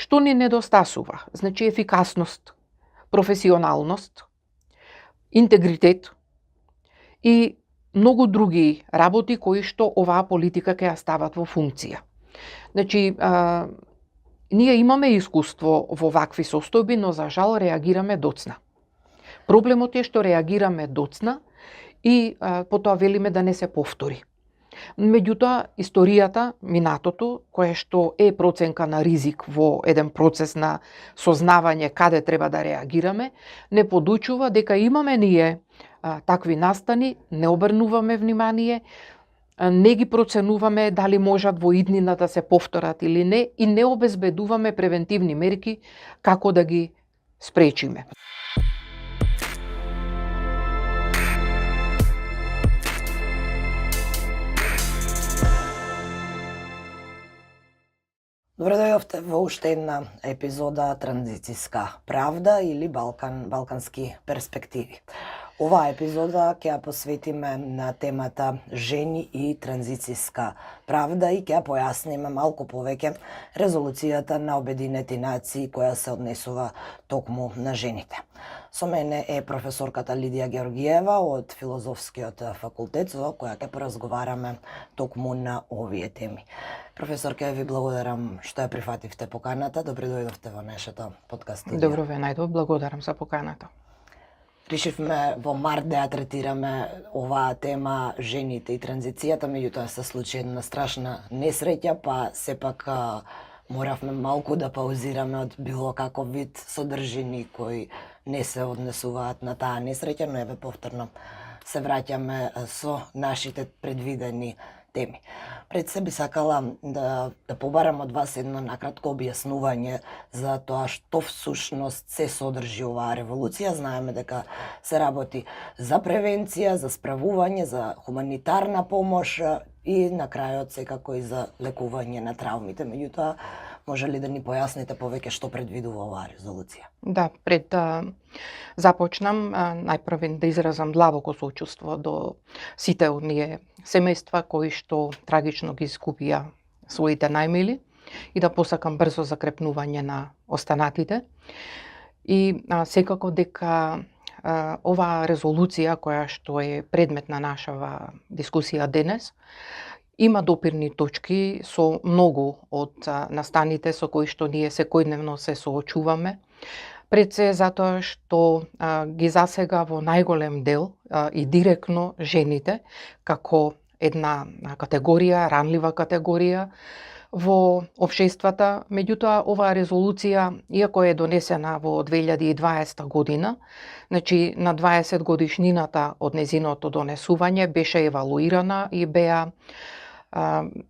Што ни недостасува? Значи ефикасност, професионалност, интегритет и многу други работи кои што оваа политика ќе ја стават во функција. Значи, ние имаме искуство во вакви состојби, но за жал реагираме доцна. Проблемот е што реагираме доцна и потоа велиме да не се повтори. Меѓутоа, историјата, минатото, кое што е проценка на ризик во еден процес на сознавање каде треба да реагираме, не подучува дека имаме ние такви настани, не обрнуваме внимание, не ги проценуваме дали можат во иднина да се повторат или не и не обезбедуваме превентивни мерки како да ги спречиме. Добре дојдовте во уште една епизода Транзицијска правда или балкански перспективи. Оваа епизода ќе ја посветиме на темата жени и транзицијска правда и ќе ја појасниме малку повеќе резолуцијата на Обединети нации која се однесува токму на жените. Со мене е професорката Лидија Георгиева од Филозофскиот факултет, со која ќе поразговараме токму на овие теми. Професорке, ви благодарам што ја прифативте поканата. Добре дојдовте во нашето подкаст студио. Добро ве најдов, благодарам за поканата. Решивме во март да ја третираме оваа тема жените и транзицијата, меѓутоа се случи една страшна несреќа, па сепак моравме малку да паузираме од било каков вид содржини кои не се однесуваат на таа несреќа, но еве повторно се враќаме со нашите предвидени теми. Пред се би сакала да побарам од вас едно накратко објаснување за тоа што всушност се содржи оваа револуција. Знаеме дека се работи за превенција, за справување, за хуманитарна помош и на крајот секако и за лекување на травмите. Меѓутоа, може ли да ни појасните повеќе што предвидува оваа резолуција? Да, пред да започнам, најпрво да изразам длабоко соучувство до сите оние семејства кои што трагично ги изгубија своите најмили и да посакам брзо закрепнување на останатите. И секако дека оваа резолуција која што е предмет на нашава дискусија денес има допирни точки со многу од настаните со кои што ние секојдневно се соочуваме. Пред се затоа што ги засега во најголем дел и директно жените како една категорија, ранлива категорија во општествата. Меѓутоа, оваа резолуција, иако е донесена во 2020 година, значи на 20 годишнината од незиното донесување беше евалуирана и беа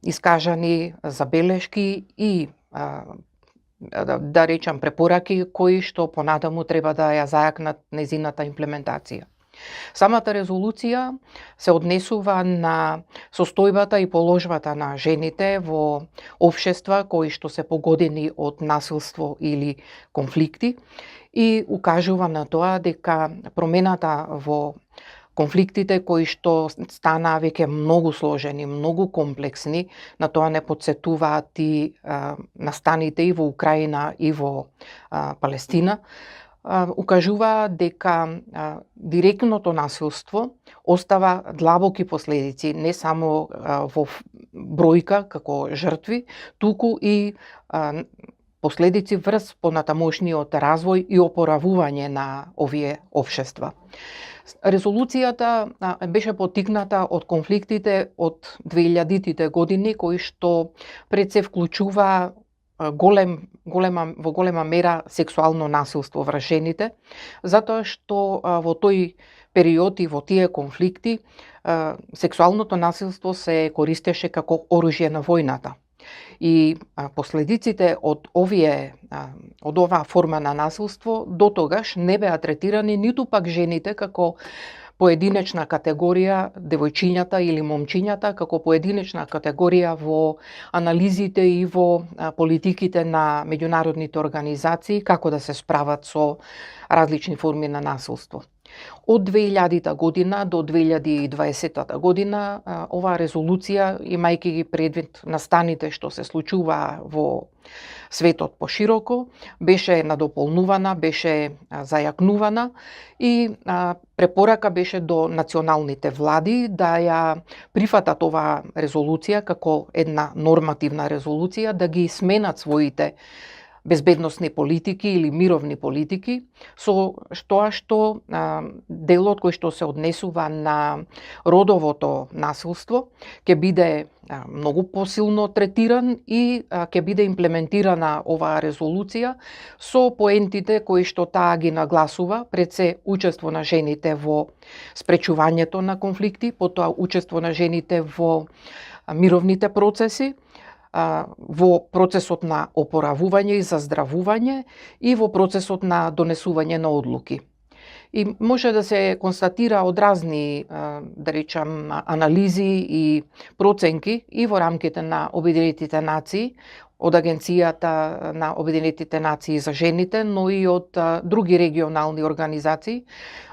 искажани забелешки и да речам препораки кои што понатаму треба да ја зајакнат незината имплементација. Самата резолуција се однесува на состојбата и положбата на жените во општества кои што се погодени од насилство или конфликти и укажува на тоа дека промената во конфликтите кои што станаа веќе многу сложени, многу комплексни, на тоа не потсетуваат и настаните и во Украина и во Палестина, укажува дека директното насилство остава длабоки последици не само во бројка како жртви, туку и последици врз понатамошниот развој и опоравување на овие општества. Резолуцијата беше поттикната од конфликтите од 2000-тите години кои што пред се вклучува во голема мера сексуално насилство врз жените, затоа што во тој период и во тие конфликти сексуалното насилство се користеше како оружје на војната. И последиците од оваа форма на насилство до тогаш не беа третирани ниту пак жените како поединечна категорија, девојчињата или момчињата како поединечна категорија во анализите и во политиките на меѓународните организации како да се справат со различни форми на насилство. Од 2000 година до 2020 година оваа резолуција, имајќи ги предвид настаните што се случуваа во светот пошироко, беше надополнувана, беше зајакнувана и препорака беше до националните влади да ја прифатат оваа резолуција како една нормативна резолуција, да ги сменат своите безбедносни политики или мировни политики, со тоа што делот кој што се однесува на родовото насилство ќе биде многу посилно третиран и ќе биде имплементирана оваа резолуција со поентите кои што таа ги нагласува, пред се учество на жените во спречувањето на конфликти, потоа учество на жените во мировните процеси, во процесот на опоравување и заздравување и во процесот на донесување на одлуки. И може да се констатира од разни, да речам, анализи и проценки и во рамките на Обединетите нации, од Агенцијата на Обединетите нации за жените, но и од други регионални организации,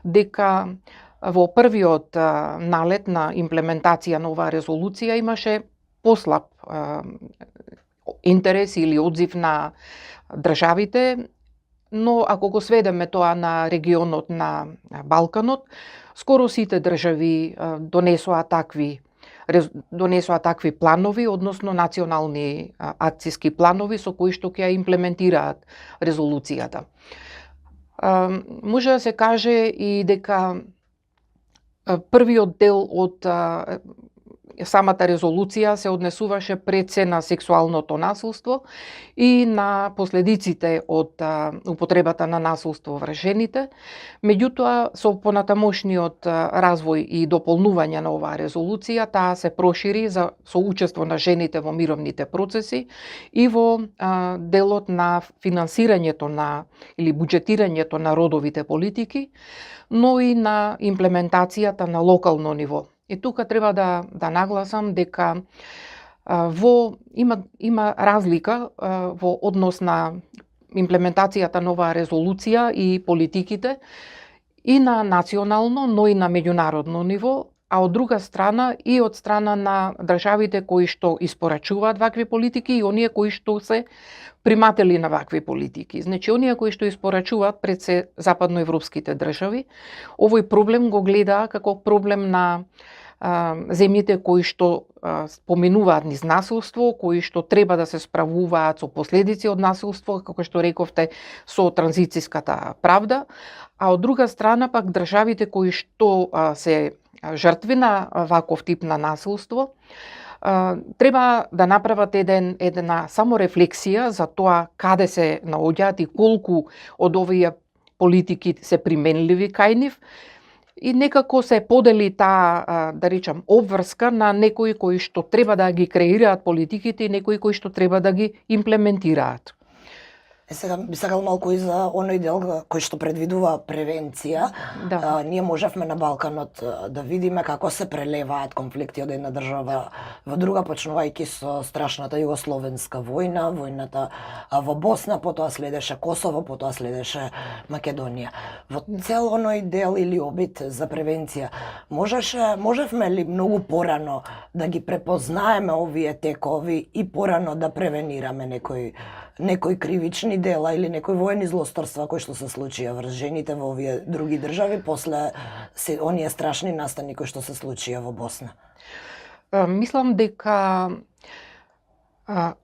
дека во првиот налет на имплементација на оваа резолуција имаше послаб интерес или одзив на државите, но ако го сведеме тоа на регионот на Балканот, скоро сите држави донесоа такви планови, односно национални акциски планови со кои што ќе ја имплементираат резолуцијата. Може да се каже и дека првиот дел од самата резолуција се однесуваше пред се на сексуалното насилство и на последиците од употребата на насилство врз жените. Меѓутоа, со понатамошниот развој и дополнување на оваа резолуција, таа се прошири со учество на жените во мировните процеси и во делот на финансирањето на или буџетирањето на родовите политики, но и на имплементацијата на локално ниво. И тука треба да нагласам дека има разлика во однос на имплементацијата на оваа резолуција и политиките и на национално, но и на меѓународно ниво, а од друга страна и од страна на државите кои што испорачуваат вакви политики и оние кои што се приматели на вакви политики. Значи, оние кои што испорачуваат пред се западноевропските држави, овој проблем го гледаа како проблем на земјите кои што споменуваат низ насилство, кои што треба да се справуваат со последици од насилство, како што рековте, со транзицијската правда, а од друга страна пак државите кои што се жртви на ваков тип на насилство, треба да направат една саморефлексија за тоа каде се наоѓаат и колку од овие политики се применливи кај нив, и некако се подели таа, да речам, обврска на некои кои што треба да ги креираат политиките и некои кои што треба да ги имплементираат. Сега би сакал малку и за оној дел кој што предвидува превенција. Да. Ние можевме на Балканот да видиме како се прелеваат конфликти од една држава во друга, почнувајќи со страшната југословенска војна, војната во Босна, потоа следеше Косово, потоа следеше Македонија. Во цел оној дел или обид за превенција, можевме ли многу порано да ги препознаеме овие текови и порано да превенираме некои кривични дела или некои воени злосторства кои што се случија врз жените во овие други држави после оние страшни настани кои што се случија во Босна? Мислам дека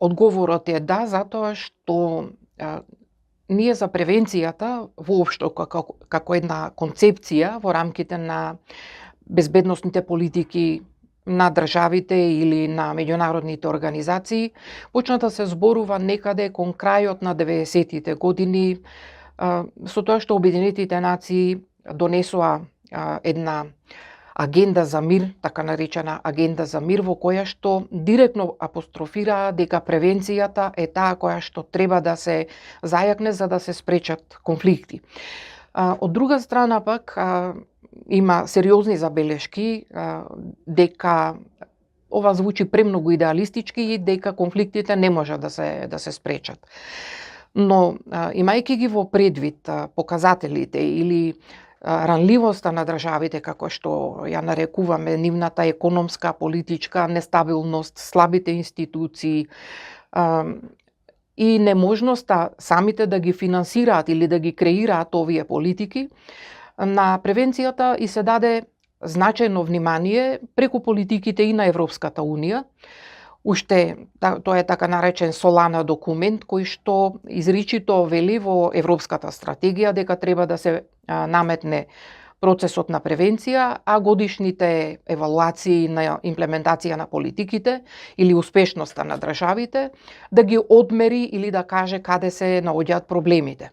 одговорот е да, затоа што ние за превенцијата воопшто како една концепција во рамките на безбедносните политики на државите или на меѓународните организации, почна да се зборува некаде кон крајот на 90-тите години, со тоа што Обединетите нации донесоа една агенда за мир, така наречена агенда за мир, во која што директно апострофираа дека превенцијата е таа која што треба да се зајакне за да се спречат конфликти. Од друга страна пак, има сериозни забелешки дека ова звучи премногу идеалистички и дека конфликтите не можат да се спречат. Но имајќи ги во предвид показателите или ранливоста на државите, како што ја нарекуваме, нивната економска, политичка нестабилност, слабите институции, и неможноста самите да ги финансираат или да ги креираат овие политики, на превенцијата и се даде значајно внимание преку политиките и на Европската Унија. Уште тоа е така наречен Солана документ кој што изричито вели во Европската стратегија дека треба да се наметне процесот на превенција, а годишните евалуации на имплементација на политиките или успешноста на државите да ги одмери или да каже каде се наоѓаат проблемите.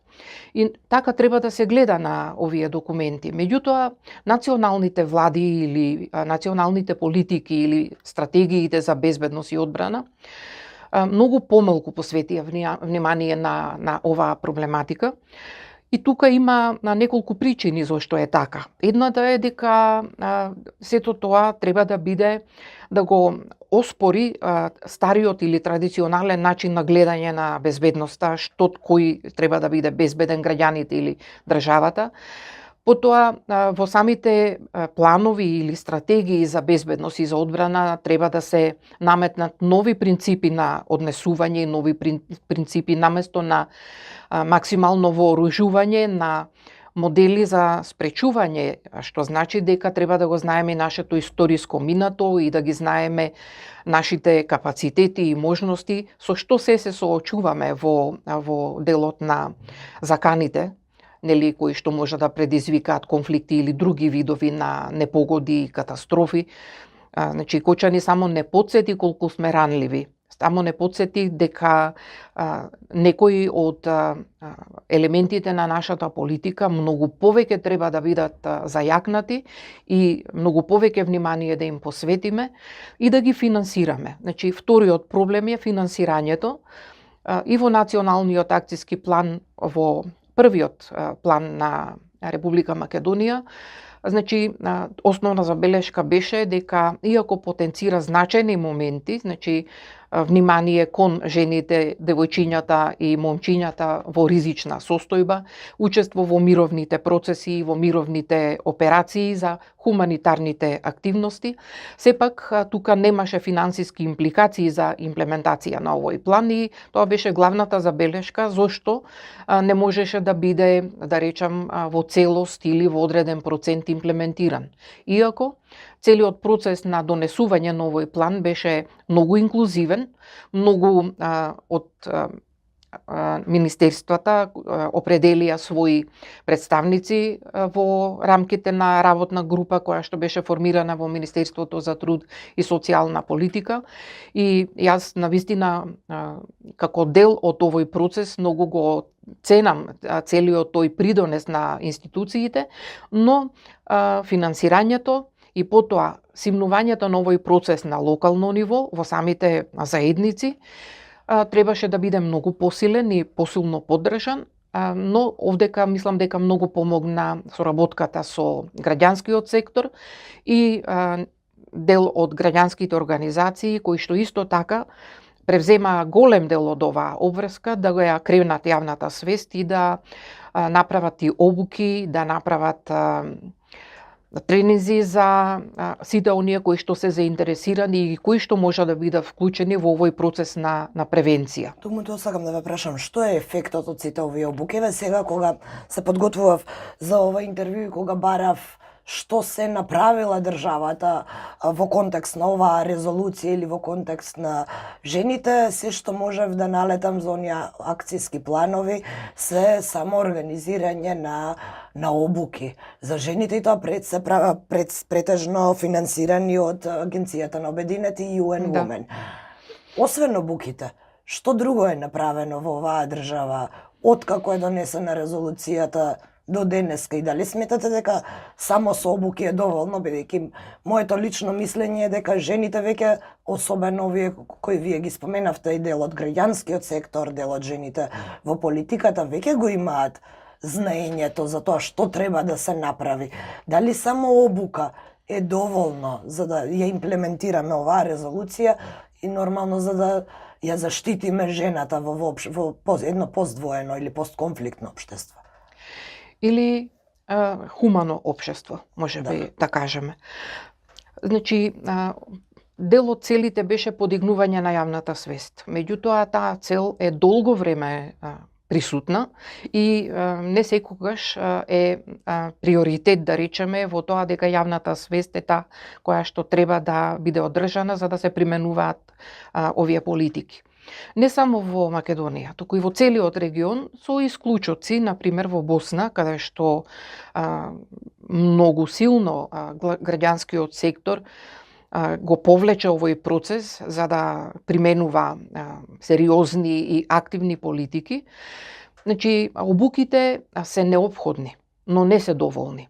И така треба да се гледа на овие документи. Меѓутоа, националните влади или националните политики или стратегиите за безбедност и одбрана многу помалку посветија внимание на оваа проблематика. И тука има неколку причини зашто е така. Едната е дека сето тоа треба да биде да го оспори стариот или традиционален начин на гледање на безбедноста, што кој треба да биде безбеден, граѓаните или државата. Потоа, во самите планови или стратегии за безбедност и за одбрана треба да се наметнат нови принципи на однесување, нови принципи наместо на максимално вооружување, на модели за спречување, што значи дека треба да го знаеме нашето историско минато и да ги знаеме нашите капацитети и можности, со што се соочуваме во делот на заканите, нели, кои што може да предизвикаат конфликти или други видови на непогоди и катастрофи. Значи, Кочани само не подсети колку сме ранливи. Само не подсети дека некои од елементите на нашата политика многу повеќе треба да бидат зајакнати и многу повеќе внимание да им посветиме и да ги финансираме. Значи, вториот проблем е финансирањето и во националниот акциски план, во првиот план на Република Македонија. Значи, основна забелешка беше дека, иако потенцира значајни моменти, значи, внимание кон жените, девојчињата и момчињата во ризична состојба, учество во мировните процеси и во мировните операции за хуманитарните активности. Сепак, тука немаше финансиски импликации за имплементација на овој план и тоа беше главната забелешка зошто не можеше да биде, да речам, во целост или во одреден процент имплементиран. Иако, целиот процес на донесување на овој план беше многу инклузивен, многу од министерствата определија своји представници во рамките на работна група која што беше формирана во Министерството за труд и социјална политика. И јас навистина како дел од овој процес многу го ценам целиот тој придонес на институциите, но финансирањето и потоа симнувањето на овој процес на локално ниво во самите заедници требаше да биде многу посилен и посилно поддржан, но овдека мислам дека многу помогна соработката со граѓанскиот сектор и дел од граѓанските организации кои што исто така превзема голем дел од оваа обврска да го ја кренат јавната свест и да направат и обуки, да направат тренинзи за сите оние кои што се заинтересирани и кои што може да бидат вклучени во овој процес на превенција. Туму тоа сакам да ве прашам, што е ефектот од сите овие обуки? Еве сега кога се подготвував за ова интервју и кога барав што се направила државата во контекст на оваа резолуција или во контекст на жените, се што можев да налетам за оние акцијски планови се само организирање на обуки за жените и тоа претежно финансирани од Агенцијата на Обединети и UN Women. Освен обуките, што друго е направено во оваа држава откако е донесена резолуцијата до денеска и дали сметате дека само со обуки е доволно, бидејќи моето лично мислење е дека жените веќе, особено овие кои вие ги споменавте и дел од граѓанскиот сектор, дел од жените во политиката, веќе го имаат знаењето за тоа што треба да се направи. Дали само обука е доволно за да ја имплементираме оваа резолуција и нормално за да ја заштитиме жената во едно поствоено или постконфликтно општество? Или хумано општество, можеби Да. да кажеме. Значи, дел од целите беше подигнување на јавната свест. Меѓутоа, таа цел е долго време присутна и не секогаш е приоритет, да речеме, во тоа дека јавната свест е таа која што треба да биде одржана за да се применуваат овие политики. Не само во Македонија, туку и во целиот регион, со исклучоци, например во Босна, каде што многу силно граѓанскиот сектор го повлече овој процес за да применува сериозни и активни политики. Значи, обуките се неопходни, но не се доволни.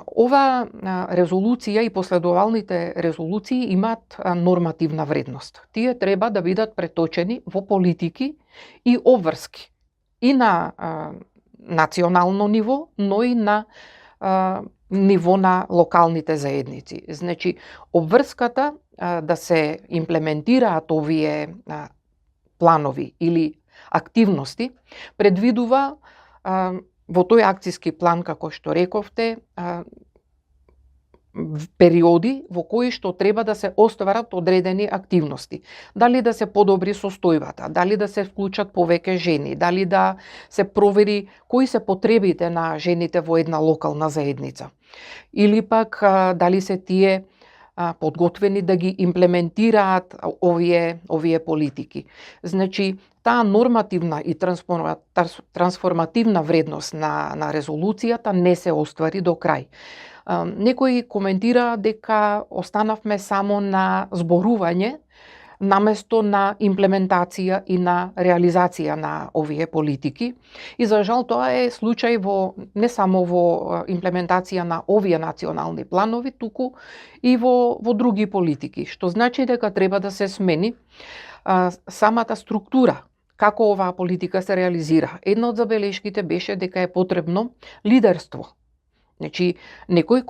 Ова резолуција и последовалните резолуции имаат нормативна вредност. Тие треба да бидат преточени во политики и обврски и на национално ниво, но и на ниво на локалните заедници. Значи, обврската да се имплементираат овие планови или активности предвидува во тој акциски план, како што рековте, периоди во кои што треба да се остварат одредени активности. Дали да се подобри состојбата, дали да се вклучат повеќе жени, дали да се провери кои се потребите на жените во една локална заедница. Или пак дали се тие подготвени да ги имплементираат овие политики. Значи, таа нормативна и трансформативна вредност на резолуцијата не се оствари до крај. Некои коментира дека останавме само на зборување, наместо на имплементација и на реализација на овие политики. И за жал тоа е случај не само во имплементација на овие национални планови, туку и во други политики, што значи дека треба да се смени самата структура како оваа политика се реализира. Една од забелешките беше дека е потребно лидерство. Значи, некој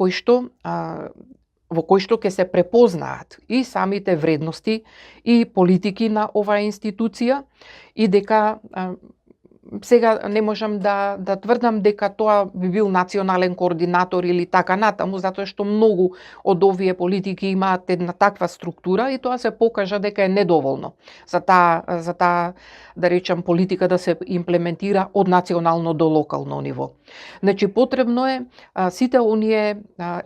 во кој што ќе се препознаат и самите вредности и политики на оваа институција и дека сега не можам да тврдам дека тоа би бил национален координатор или така натаму, затоа што многу од овие политики имаат една таква структура и тоа се покажа дека е недоволно за таа да речам политика да се имплементира од национално до локално ниво. Значи, потребно е сите оние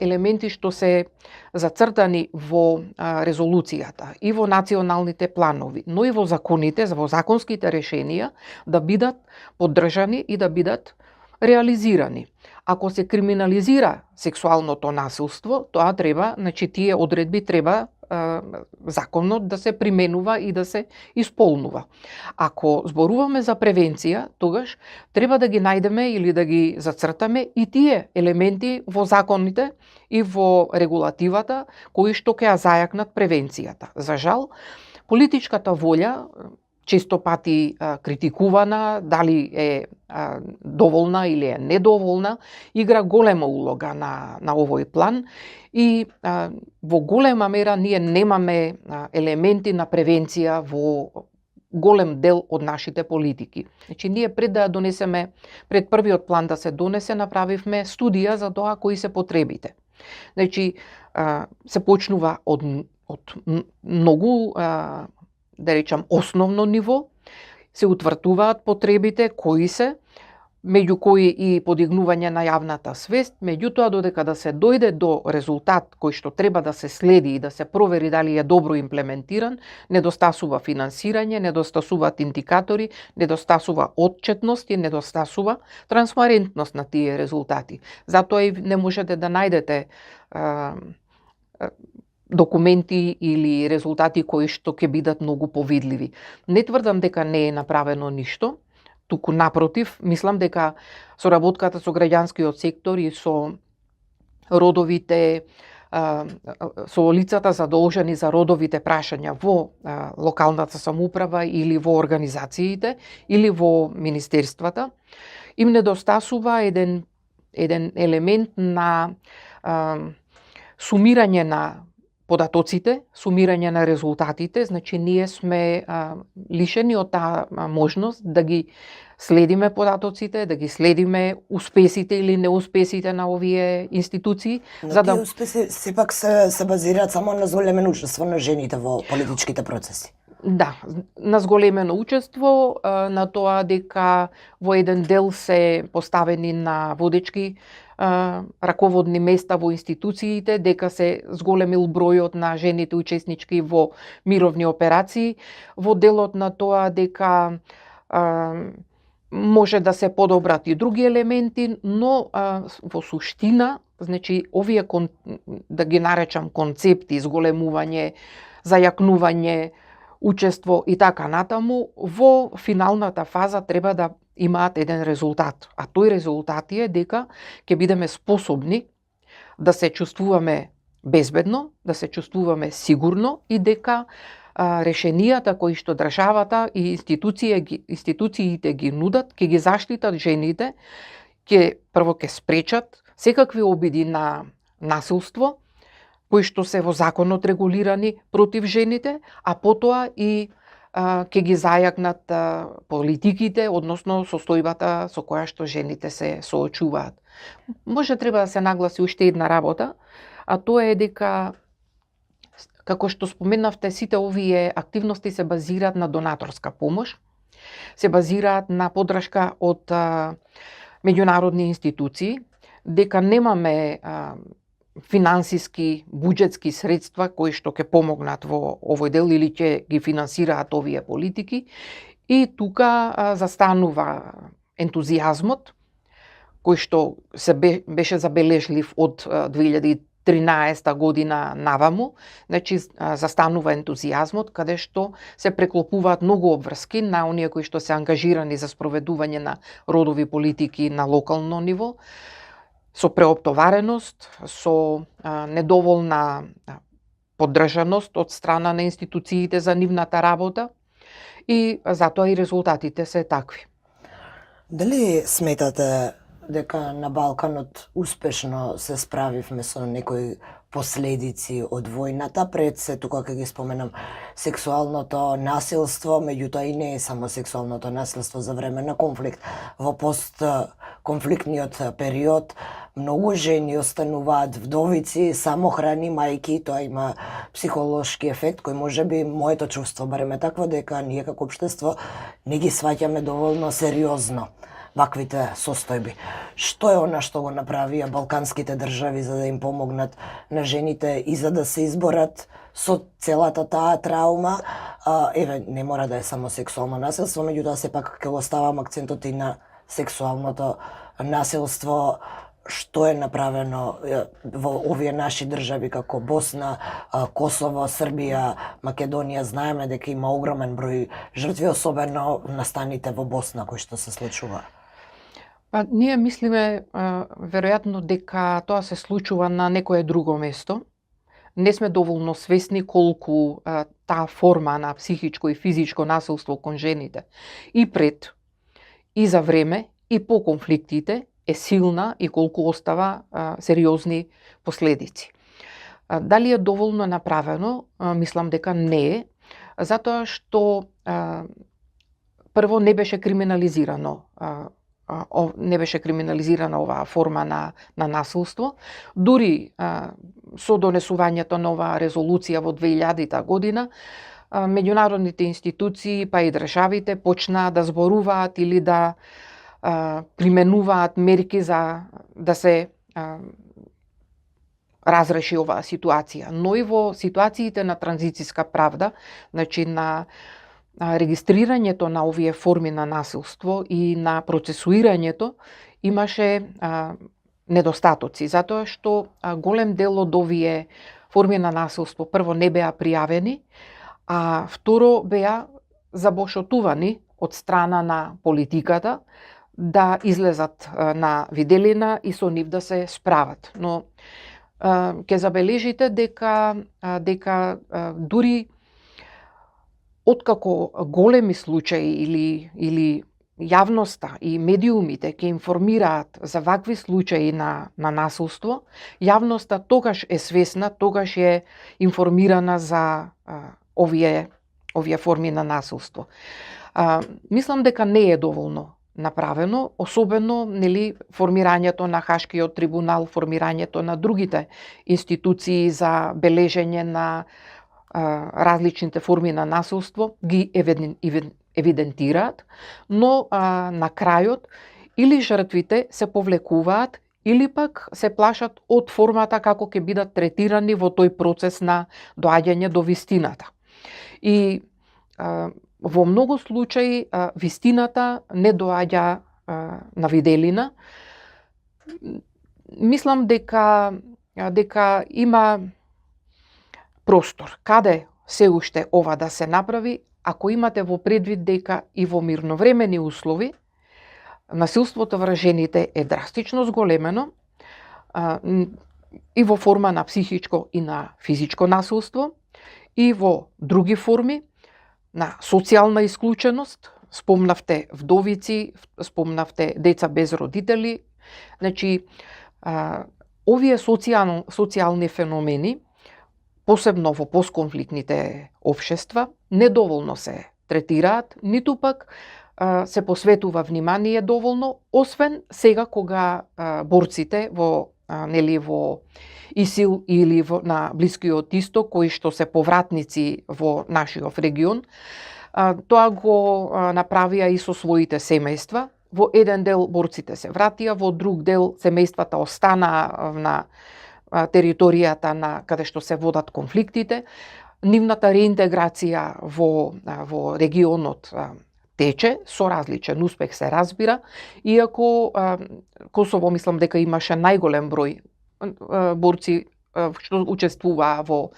елементи што се зацртани во резолуцијата и во националните планови, но и во законите, во законските решенија да бидат поддржани и да бидат реализирани. Ако се криминализира сексуалното насилство, тоа треба, значи тие одредби треба законно да се применува и да се исполнува. Ако зборуваме за превенција, тогаш треба да ги најдеме или да ги зацртаме и тие елементи во законите и во регулативата кои што ќе ја зајакнат превенцијата. За жал, политичката волја често пати критикувана, дали е доволна или е недоволна, игра голема улога на овој план и во голема мера ние немаме елементи на превенција во голем дел од нашите политики. Значи, ние пред да донесеме, пред првиот план да се донесе, направивме студија за тоа кои се потребите. Значи, се почнува од многу да речам, основно ниво, се утврдуваат потребите, кои се, меѓу кои и подигнување на јавната свест, меѓутоа додека да се дојде до резултат кој што треба да се следи и да се провери дали е добро имплементиран, недостасува финансирање, недостасуваат индикатори, недостасува отчетност и недостасува транспарентност на тие резултати. Затоа и не можете да најдете документи или резултати кои што ќе бидат многу повидливи. Не тврдам дека не е направено ништо, туку напротив, мислам дека соработката со граѓанскиот сектор и со родовите, со лицата задолжени за родовите прашања во локалната самоуправа или во организациите или во министерствата, им недостасува еден елемент на сумирање на податоците, сумирање на резултатите, значи ние сме лишени од таа можност да ги следиме податоците, да ги следиме успесите или неуспесите на овие институции, Но за тие да успеси сепак се базираат само на зголемено учество на жените во политичките процеси. да, на зголемено учество, на тоа дека во еден дел се поставени на водечки раководни места во институциите, дека се зголемил бројот на жените учеснички во мировни операции, во делот на тоа дека може да се подобрат и други елементи, но во суштина, значи овие да ги наречам концепти, зголемување, зајакнување, учество и така натаму, во финалната фаза треба да имаат еден резултат. А тој резултат е дека ќе бидеме способни да се чувствуваме безбедно, да се чувствуваме сигурно и дека решенијата кои што државата и институциите ги нудат, ќе ги заштитат жените, прво ќе спречат секакви обиди на насилство, кои што се во законот регулирани против жените, а потоа и ќе ги зајакнат политиките, односно состојбата со која што жените се соочуваат. Може треба да се нагласи уште една работа, а тоа е дека, како што споменавте, сите овие активности се базираат на донаторска помош, се базираат на поддршка од меѓународни институции, дека немаме финансиски, буџетски средства кои што ќе помогнат во овој дел или ќе ги финансираат овие политики. И тука застанува ентузијазмот, кој што се беше забележлив од 2013 година наваму, значи застанува ентузијазмот, каде што се преклопуваат многу обврски на оние кои што се ангажирани за спроведување на родови политики на локално ниво, со преоптовареност, со недоволна поддржаност од страна на институциите за нивната работа и затоа и резултатите се такви. Дали сметате дека на Балканот успешно се справивме со некои последици од војната, пред се тука ќе ги споменам сексуалното насилство, меѓутоа и не е само сексуалното насилство за време на конфликт. Во постконфликтниот период многу жени остануваат вдовици, самохрани, мајки, тоа има психолошки ефект кој можеби моето чувство барем е такво дека ние како општество не ги сваќаме доволно сериозно ваквите состојби. Што е она што го направија балканските држави за да им помогнат на жените и за да се изборат со целата таа траума? Еве, не мора да е само сексуално насилство, меѓутоа сепак ќе го ставам акцентот и на сексуалното насилство. Што е направено во овие наши држави како Босна, Косово, Србија, Македонија? Знаеме дека има огромен број жртви, особено настаните во Босна кои што се случува. Ние мислиме веројатно дека тоа се случува на некое друго место. Не сме доволно свесни колку таа форма на психичко и физичко насилство кон жените и пред, и за време, и по конфликтите е силна и колку остава сериозни последици. Дали е доволно направено? Мислам дека не е, затоа што прво не беше криминализирано оваа форма на насилство. Дури со донесувањето на оваа резолуција во 2000 година, меѓународните институции па и државите почнаа да зборуваат или да применуваат мерки за да се разреши оваа ситуација. Но и во ситуациите на транзицијска правда, значи на регистрирањето на овие форми на насилство и на процесуирањето имаше недостатоци, затоа што голем дел од овие форми на насилство прво не беа пријавени, а второ беа забошотувани од страна на политиката да излезат на виделина и со нив да се справат. Но ќе забележите дека дури откако големи случаи или јавноста и медиумите ќе информираат за вакви случаи на насилство, јавноста тогаш е свесна, тогаш е информирана за овие форми на насилство. Мислам дека не е доволно направено, особено нели формирањето на Хашкиот трибунал, формирањето на другите институции за бележење на различните форми на насилство ги евидентираат, но на крајот или жртвите се повлекуваат или пак се плашат од формата како ќе бидат третирани во тој процес на доаѓање до вистината. И во многу случаи вистината не доаѓа на виделина. Мислам дека има простор каде се уште ова да се направи, ако имате во предвид дека и во мирновремени услови насилството врз жените е драстично зголемено и во форма на психичко и на физичко насилство и во други форми на социјална исклученост, спомнавте вдовици, спомнавте деца без родители. Значи, овие социјални феномени, посебно во постконфликтните општества, недоволно се третираат, ниту пак се посветува внимание доволно, освен сега кога борците во ИСИЛ или на Блискиот Исток, кои што се повратници во нашиот регион, тоа го направија и со своите семејства. Во еден дел борците се вратија, во друг дел семејствата останаа на територијата на каде што се водат конфликтите. Нивната реинтеграција во регионот тече со различен успех, се разбира, иако Косово мислам дека имаше најголем број борци што учествуваа во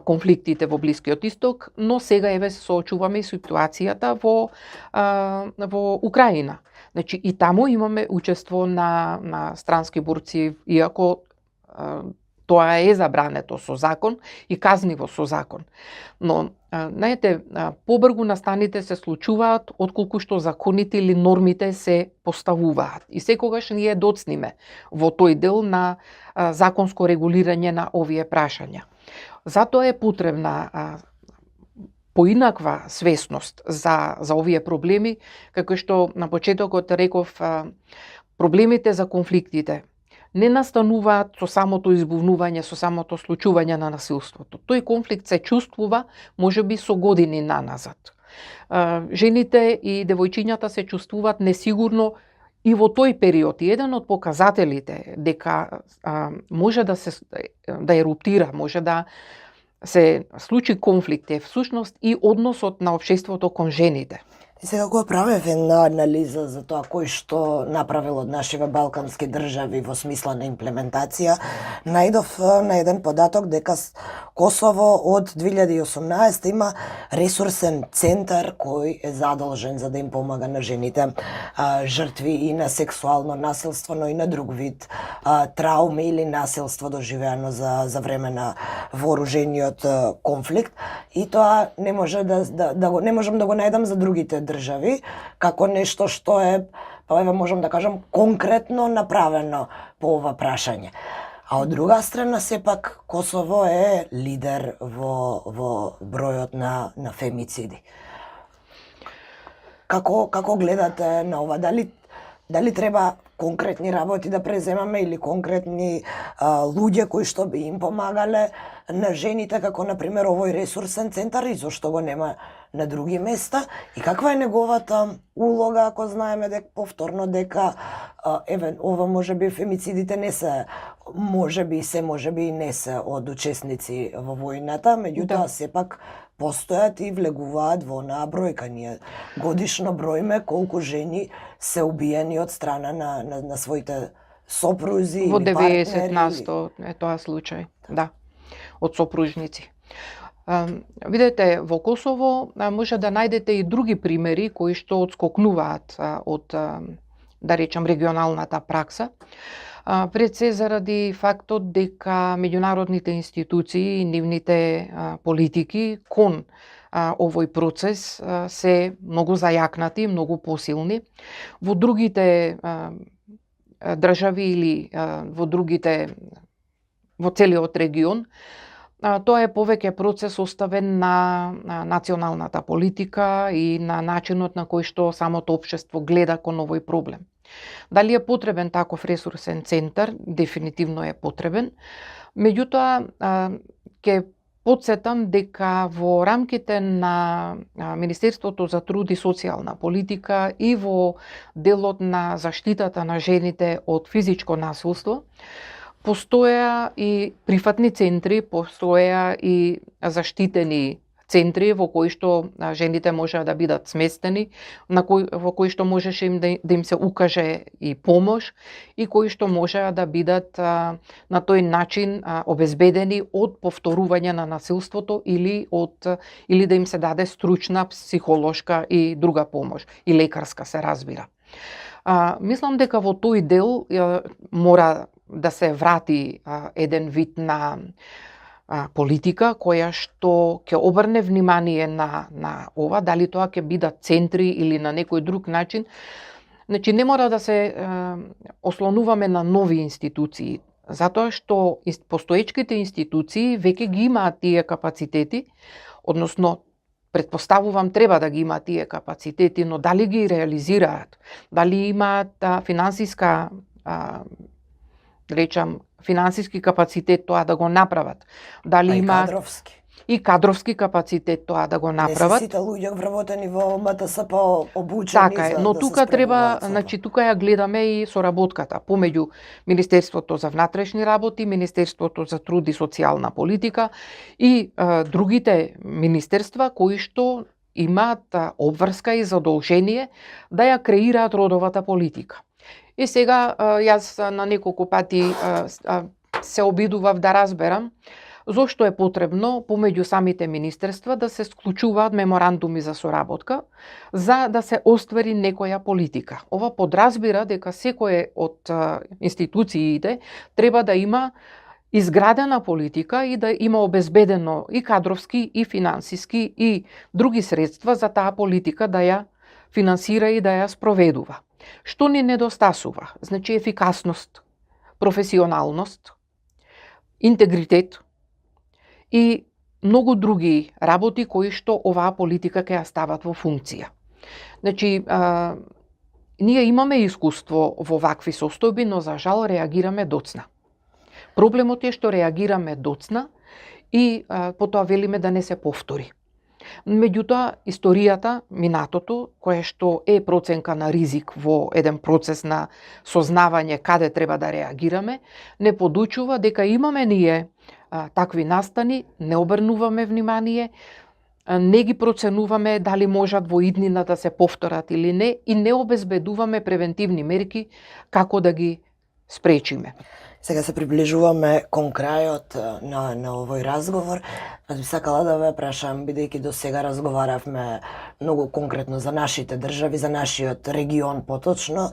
конфликтите во Блискиот Исток, но сега еве се соочуваме и ситуацијата во Украина. Значи и таму имаме учество на странски борци, иако тоа е забрането со закон и казниво со закон. Но, знаете, побргу настаните се случуваат отколку што законите или нормите се поставуваат. И секогаш ние доцниме во тој дел на законско регулирање на овие прашања. Затоа е потребна поинаква свесност за овие проблеми, како што на почетокот реков, проблемите за конфликтите не настануваат со самото избувнување, со самото случување на насилството. Тој конфликт се чувствува можеби со години наназад. Жените и девојчињата се чувствуваат несигурно и во тој период. И еден од показателите дека може да еруптира, може да се случи конфликт е всушност и односот на општеството кон жените. И сега кога правев една анализа за тоа кој што направил од нашиве балкански држави во смисла на имплементација, најдов на еден податок дека Косово од 2018 има ресурсен центар кој е задолжен за да им помага на жените жртви и на сексуално насилство, но и на друг вид трауми или насилство доживеано за време на вооружениот конфликт. И тоа не може не можам да го најдам за другите држави, како нешто што е, па еве можам да кажам, конкретно направено по ова прашање. А од друга страна, сепак, Косово е лидер во бројот на фемициди. Како гледате на ова? Дали треба конкретни работи да преземаме или конкретни луѓе кои што би им помагале на жените, како например овој ресурсен центар, и зошто го нема на други места, и каква е неговата улога, ако знаеме дека повторно дека ова можеби фемицидите не се, можеби и не се од учесници во војната, меѓутоа сепак постојат и влегуваат во онаа бројка. Ние годишно броиме колку жени се убиени од страна на своите сопрузи во или партнери. Во 90% е тоа случај, да, од сопружници. Видете, во Косово може да најдете и други примери кои што одскокнуваат од, да речем, регионалната пракса. Пред се заради фактот дека меѓународните институции и нивните политики кон овој процес се многу зајакнати, многу посилни. Во другите држави или во целиот регион тоа е повеќе процес оставен на националната политика и на начинот на кој што самото општество гледа кон овој проблем. Дали е потребен таков ресурсен центар? Дефинитивно е потребен. Меѓутоа, ќе потсетам дека во рамките на Министерството за труд и социјална политика и во делот на заштитата на жените од физичко насилство, постоја и прифатни центри, постоја и заштитени центри во кои што жените можеа да бидат сместени, во кои што можеше да им се укаже и помош и кои што можеа да бидат на тој начин обезбедени од повторување на насилството или да им се даде стручна психолошка и друга помош, и лекарска се разбира. Мислам дека во тој дел мора да се врати еден вид на политика која што ќе обрне внимание на ова, дали тоа ќе бидат центри или на некој друг начин. Значи, не мора да се ослонуваме на нови институции, затоа што постоечките институции веќе ги имаат тие капацитети, односно претпоставувам треба да ги имаат тие капацитети, но дали ги реализираат, дали имаат финансиски капацитет тоа да го направат. Дали има и кадровски капацитет тоа да го направат. Не се сите луѓе вработени во МТСП обучени така е, за но да тука се треба, значи тука ја гледаме и соработката помеѓу Министерството за внатрешни работи, Министерството за труд и социјална политика и другите министерства кои што имаат обврска и задолжение да ја креираат родовата политика. И сега јас на неколку пати се обидував да разберам зошто е потребно помеѓу самите министерства да се склучуваат меморандуми за соработка за да се оствари некоја политика. Ова подразбира дека секој од институциите треба да има изградена политика и да има обезбедено и кадровски, и финансиски, и други средства за таа политика да ја финансира и да ја спроведува. Што ни недостасува? Значи ефикасност, професионалност, интегритет и многу други работи кои што оваа политика ќе ја стават во функција. Значи, ние имаме искуство во вакви состојби, но за жал реагираме доцна. Проблемот е што реагираме доцна и потоа велиме да не се повтори. Меѓутоа, историјата, минатото, кое што е проценка на ризик во еден процес на сознавање каде треба да реагираме, не подучува дека имаме ние такви настани, не обрнуваме внимание, не ги проценуваме дали можат во иднина да се повторат или не и не обезбедуваме превентивни мерки како да ги спречиме. Сега се приближуваме кон крајот на овој разговор. Аз би сакала да ве прашам, бидејќи до сега разговаравме многу конкретно за нашите држави, за нашиот регион поточно,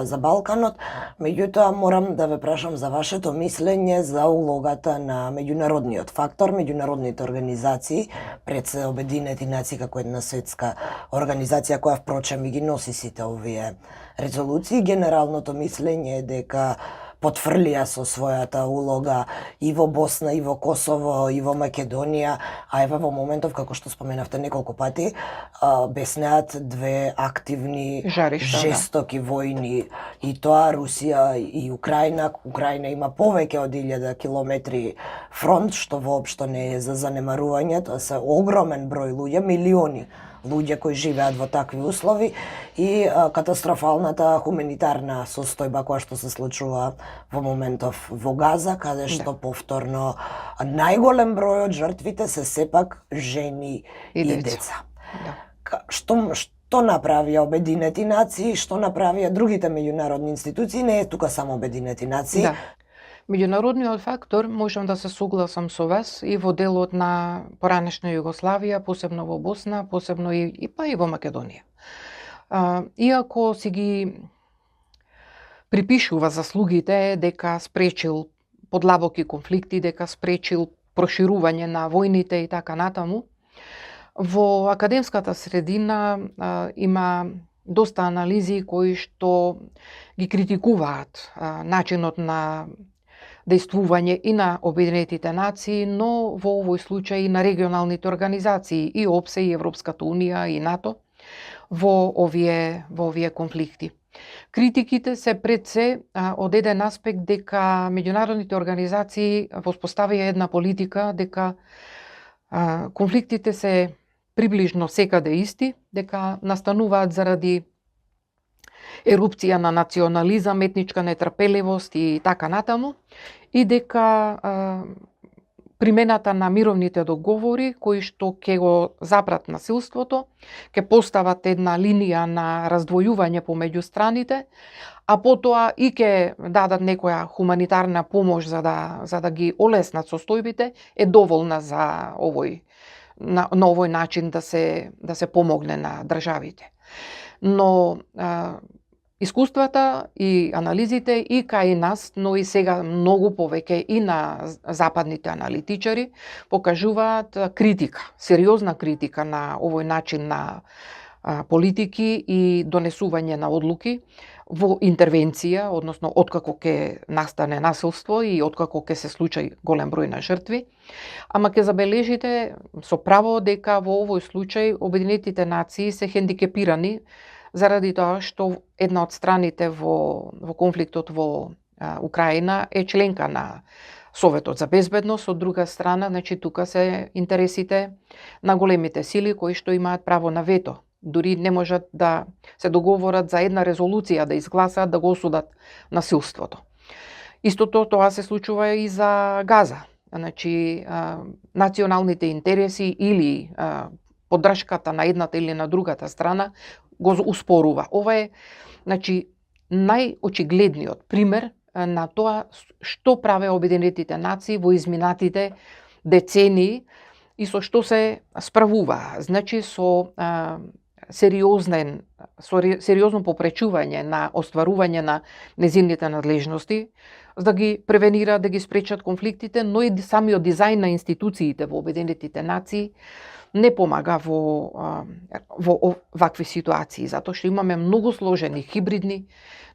за Балканот, меѓутоа морам да ве прашам за вашето мислење за улогата на меѓународниот фактор, меѓународните организации, пред се Обединети нации како една светска организација која впрочем и ги носи сите овие резолуции. Генералното мислење е дека потврлија со својата улога и во Босна, и во Косово, и во Македонија, а еве во моментов, како што споменавте неколку пати, беснеат две активни жаришта, жестоки војни, и тоа Русија и Украина. Украина има повеќе од 1000 километри фронт, што воопшто не е за занемарување, тоа се огромен број луѓе, милиони луѓе кои живеат во такви услови и катастрофалната хуманитарна состојба која што се случува во моментов во Газа, каде што повторно најголем број од жртвите се сепак жени и деца. Што направија Обединети нации, што направија другите меѓународни институции, не е тука само Обединети нации. Да. Меѓународниот фактор, можам да се согласам со вас и во делот на поранешна Југославија, посебно во Босна, посебно и во Македонија. Иако си ги припишува заслугите дека спречил подлабоки конфликти, дека спречил проширување на војните и така натаму, во академската средина има доста анализи кои што ги критикуваат начинот на дејствување и на Обединетите нации, но во овој случај и на регионалните организации и ОПСЕ, и Европската унија, и НАТО во овие конфликти. Критиките се пред се од еден аспект дека меѓународните организации воспоставија една политика дека конфликтите се приближно секаде исти, дека настануваат заради ерупција на национализам, етничка нетрпеливост и така натаму, и дека примената на мировните договори кои што ќе го запрат насилството, ќе постават една линија на раздвојување помеѓу страните, а потоа и ќе дадат некоја хуманитарна помош за да ги олеснат состојбите, е доволна за на овој начин да се помогне на државите. Но искуствата и анализите и кај нас, но и сега многу повеќе и на западните аналитичари покажуваат критика, сериозна критика на овој начин на политики и донесување на одлуки во интервенција, односно откако ќе настане насилство и откако ќе се случај голем број на жртви. Ама ќе забележите со право дека во овој случај Обединетите нации се хендикепирани заради тоа што една од страните во конфликтот во Украина е членка на Советот за безбедност, од друга страна, значи тука се интересите на големите сили кои што имаат право на вето. Дури не можат да се договорат за една резолуција да изгласаат да го осудат насилството. Истото тоа се случува и за Газа. Значи националните интереси или поддршката на едната или на другата страна го успорува. Ова е, значи, најочигледниот пример на тоа што праве Обединетите нации во изминатите децении и со што се справува. Значи, со сериозно попречување на остварување на незините надлежности, за да ги превенира, да ги спречат конфликтите, но и самиот дизајн на институциите во Обединетите нации не помага во вакви ситуации, затоа што имаме многу сложени хибридни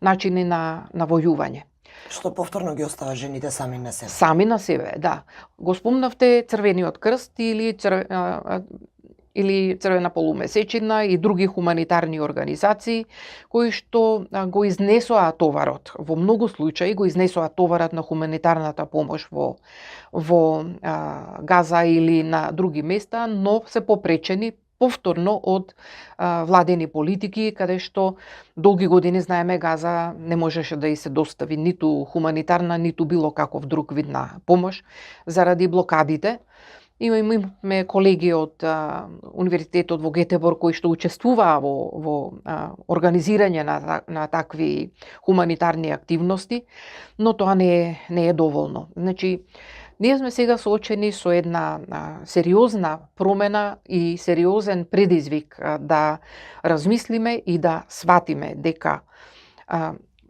начини на војување. Што повторно ги остава жените сами на себе. Сами на себе, да. Го спомнавте Црвениот крст или Црвена полумесечина и други хуманитарни организации кои што го изнесоа товарот. Во многу случаи го изнесоа товарот на хуманитарната помош во Газа или на други места, но се попречени повторно од владени политики, каде што долги години, знаеме, Газа не можеше да и се достави ниту хуманитарна, ниту било каков друг вид на помош заради блокадите. Имаме колеги од Универзитетот во Гетеборг кои што учествуваа во организирање на такви хуманитарни активности, но тоа не е доволно. Значи, ние сме сега соочени со една сериозна промена и сериозен предизвик да размислиме и да сватиме дека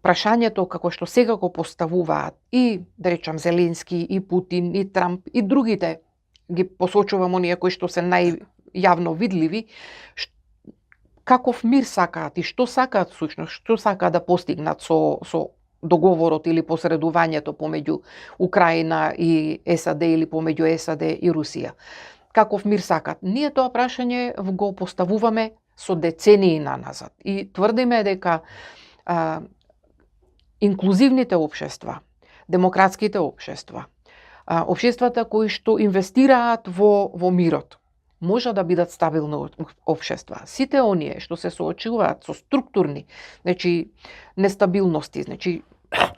прашањето како што сега го поставуваат и, да речам, Зеленски, и Путин, и Трамп, и другите, ги посочувам оние кои што се најјавно видливи, каков мир сакаат и што сакаат всушност, што сакаат да постигнат со договорот или посредувањето помеѓу Украина и САД или помеѓу САД и Русија. Каков мир сакаат? Ние тоа прашање го поставуваме со децении наназад и тврдиме дека инклузивните општества, демократските општества, општествата кои што инвестираат во мирот, може да бидат стабилни општества. Сите оние што се соочуваат со структурни, значи, нестабилности, значи,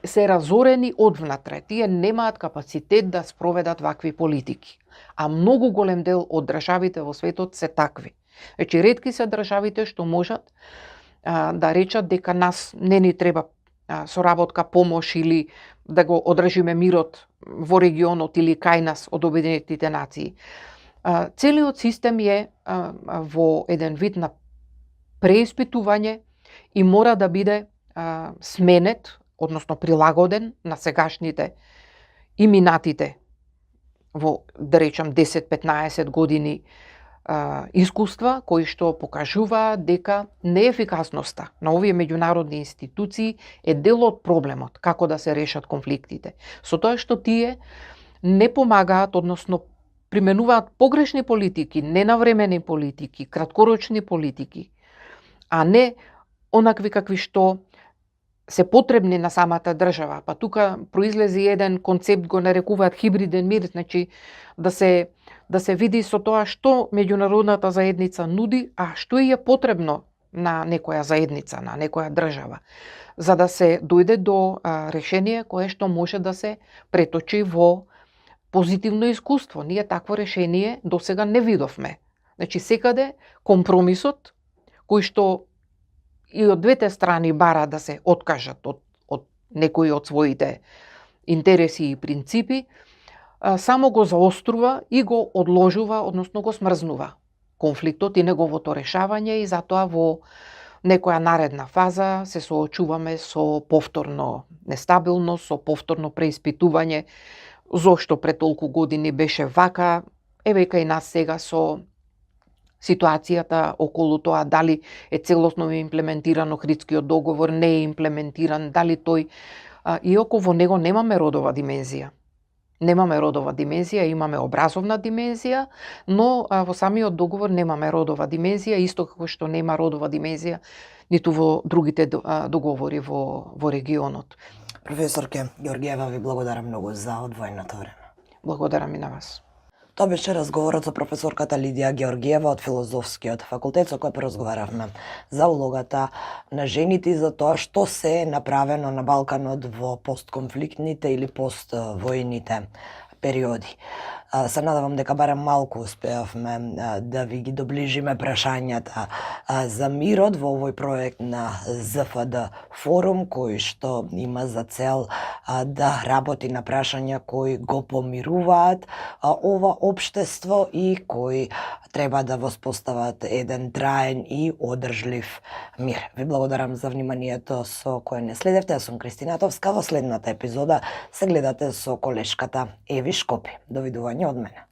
се разорени одвнатре, тие немаат капацитет да спроведат вакви политики. А многу голем дел од државите во светот се такви. Значи, ретки се државите што можат да речат дека нас не ни треба соработка, помош или да го одржиме мирот во регионот или кај нас од Обединетите нации. Целиот систем е во еден вид на преиспитување и мора да биде сменет, односно прилагоден на сегашните и минатите во, да речам, 10-15 години искуства кои што покажуваат дека неефикасноста на овие меѓународни институции е дел од проблемот како да се решат конфликтите. Со тоа што тие не помагаат, односно применуваат погрешни политики, ненавремени политики, краткорочни политики, а не онакви какви што се потребни на самата држава. Па тука произлези еден концепт, го нарекуваат хибриден мир, значи да се види со тоа што меѓународната заедница нуди, а што е потребно на некоја заедница, на некоја држава, за да се дојде до решение кое што може да се преточи во позитивно искуство. Ние такво решение досега не видовме. Значи секаде компромисот кој што и од двете страни бара да се откажат од некои од своите интереси и принципи, само го заострува и го одложува, односно го смрзнува конфликтот и неговото решавање, и затоа во некоја наредна фаза се соочуваме со повторно нестабилност, со повторно преиспитување зошто пред толку години беше вака, века и нас сега со ситуацијата околу тоа дали е целосно имплементиран Охридскиот договор, не е имплементиран, дали тој, иако во него немаме родова димензија. Немаме родова димензија, имаме образовна димензија, но во самиот договор немаме родова димензија, исто како што нема родова димензија ниту во другите договори во регионот. Професорке Георгиева, ви благодарам многу за одвоеното време. Благодарам и на вас. Тоа беше разговорот со професорката Лидија Георгиева од Филозофскиот факултет, со која поразговаравме за улогата на жените и за тоа што се е направено на Балканот во постконфликтните или поствојните периоди. Се надевам дека барем малку успеавме да ви ги доближиме прашањата за мирот во овој проект на ЗФД форум, кој што има за цел да работи на прашања кои го помируваат ова општество и кои треба да воспостават еден траен и одржлив мир. Ви благодарам за вниманието со кое не следевте. Јас сум Кристина Товска. Во следната епизода се гледате со колешката Еви Шкопи. Довидување од мене.